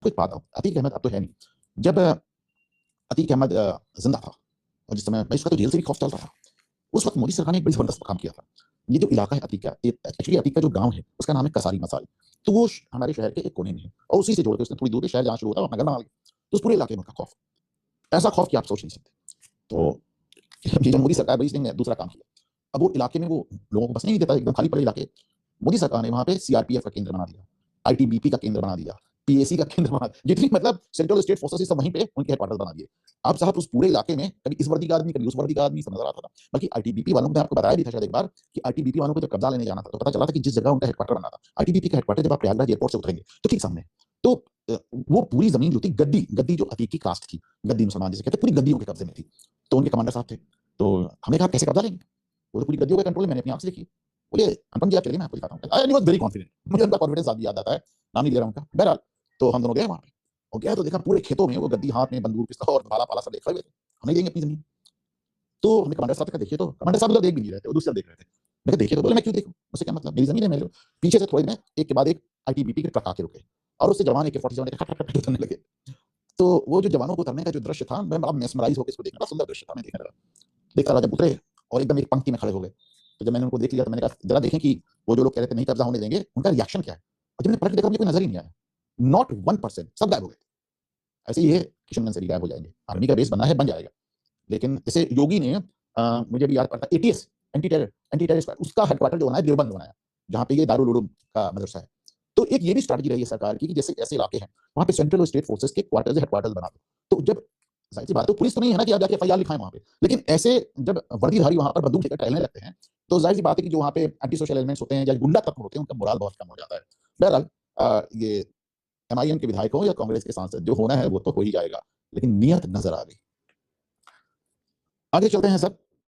कुछ बात अतीक अहमद अब तो है नहीं। जब अतीक अहमद जिंदा था और जिस समय इसका तो जेल से भी खौफ चल रहा था, उस वक्त मोदी सरकार ने एक बड़ी जबरदस्त काम किया था। ये जो इलाका है अतीक का, एक्चुअली अतीक का जो गांव है उसका नाम है कसारी मसाल। तो वो हमारे शहर के एक कोने में है और उसी से जोड़ के उसने थोड़ी दूर पे शहर जहाँ शुरू होता है नगर बना लिया। तो उस पूरे इलाके में उनका खौफ, ऐसा खौफ कि आप सोच नहीं सकते। तो ये जो मोदी सरकार बड़ी इसने दूसरा काम किया, अब वो इलाके में वो लोगों को बसने नहीं देता, एकदम खाली पड़े इलाके। मोदी सरकार ने वहां पे सीआरपीएफ का केंद्र बना दिया, आईटीबीपी का केंद्र बना दिया, पीएसी का केंद्र बना दिया, जितनी मतलब सेंट्रल स्टेट फोर्सेस सब वहीं पे उनके हेडक्वार्टर बना दिए। अब साहब उस पूरे इलाके में कभी इस वर्दी का आदमी कभी उस वर्दी का आदमी सब नजर आता था। बल्कि आईटीबीपी वालों को आपको बताया भी था शायद एक बार कि आईटीबीपी वालों को जब कब्जा लेने जाना था तो पता चला था कि जिस जगह उनका हेडक्वार्टर बना था, आईटीबीपी का हेडक्वार्टर जब आप प्रयागराज एयरपोर्ट से उतरेंगे तो ठीक सामने। तो वो पूरी जमीन जो थी गद्दी गद्दी जो अतीक की कास्ट थी, गद्दी मुसलमान जिसे कहते, पूरी गद्दी उनके कब्जे में थी। तो उनके कमांडर साहब थे। तो हमने कहा कैसे कब्जा लेंगे, वो तो पूरी गद्दियों का कंट्रोल मैंने अपनी आंख से देखी। बोले अनुपम जी आप चलिए मैं आपको दिखाता हूँ। आई वाज वेरी कॉन्फिडेंट, मुझे उनका कॉन्फिडेंस आज भी याद आता है, नाम नहीं ले रहा उनका। बहरहाल तो हम दोनों गए वहां पे और गया तो देखा पूरे खेतों में वो गद्दी हाथ में बंदूक पिस्तौल और भाला पाला सब लेके खड़े हुए थे, हमें देंगे अपनी जमीन। तो हमने कमांडर साहब का देखिए, तो कमांडर साहब उधर देख भी नहीं रहे थे, वो दूसरी तरफ देख रहे थे। मैं देखिए, तो बोले मैं क्यों देखूं, उससे क्या मतलब, मेरी जमीन है मेरे। पीछे से थोड़े में एक के बाद एक आईटीबीपी के ट्रक आके रुके और उससे जवान AK-47 खट खट खट उतरने लगे। तो वो जो जवानों को उतरने का जो दृश्य था, मैं बड़ा मेस्मराइज होकर इसको देखना, बड़ा सुंदर दृश्य था, मैं देखने लगा। देखता रहा जब उतरे और एकदम एक पंक्ति में खड़े हो गए। तो जब मैंने उनको देख लिया तो मैंने कहा जरा देखें कि वो जो लोग कह रहे थे नहीं कब्जा होने देंगे उनका रिएक्शन क्या है। और जब मैंने पलट के देखा मुझे कोई नजर ही नहीं आया, नॉट 1%, सब गायब हो गए। ऐसे ही है किशनगंज से भी गायब हो जाएंगे, आर्मी का बेस बना है बन जाएगा। लेकिन जैसे योगी ने मुझे भी याद पड़ता एटीएस, एंटी टेररिस्ट उसका हेडक्वार्टर जो बनाया देवबंद बनाया, जहाँ पे ये दारुल उलूम का मदरसा है। तो एक ये भी स्ट्रैटेजी रही है सरकार की कि जैसे ऐसे इलाके हैं वहां पे सेंट्रल और स्टेट फोर्सेस के क्वार्टर्स हेडक्वार्टर्स बना दो। तो जब जाहिर सी बात है, पुलिस तो नहीं है ना कि आप जाके एफआईआर लिखाएं वहां पे, लेकिन ऐसे जब वर्दीधारी वहां पर बंदूक लेकर टहलने लगते हैं तो जाहिर सी बात है कि जो वहां पे एंटी सोशल एलिमेंट्स होते हैं या गुंडा तत्व होते हैं उनका मोराल बहुत कम हो जाता है। बहरहाल ये एमआईएम के विधायकों या कांग्रेस के सांसद जो होना है वो तो हो ही जाएगा, लेकिन नियत नजर आ गई। आगे चलते हैं सर।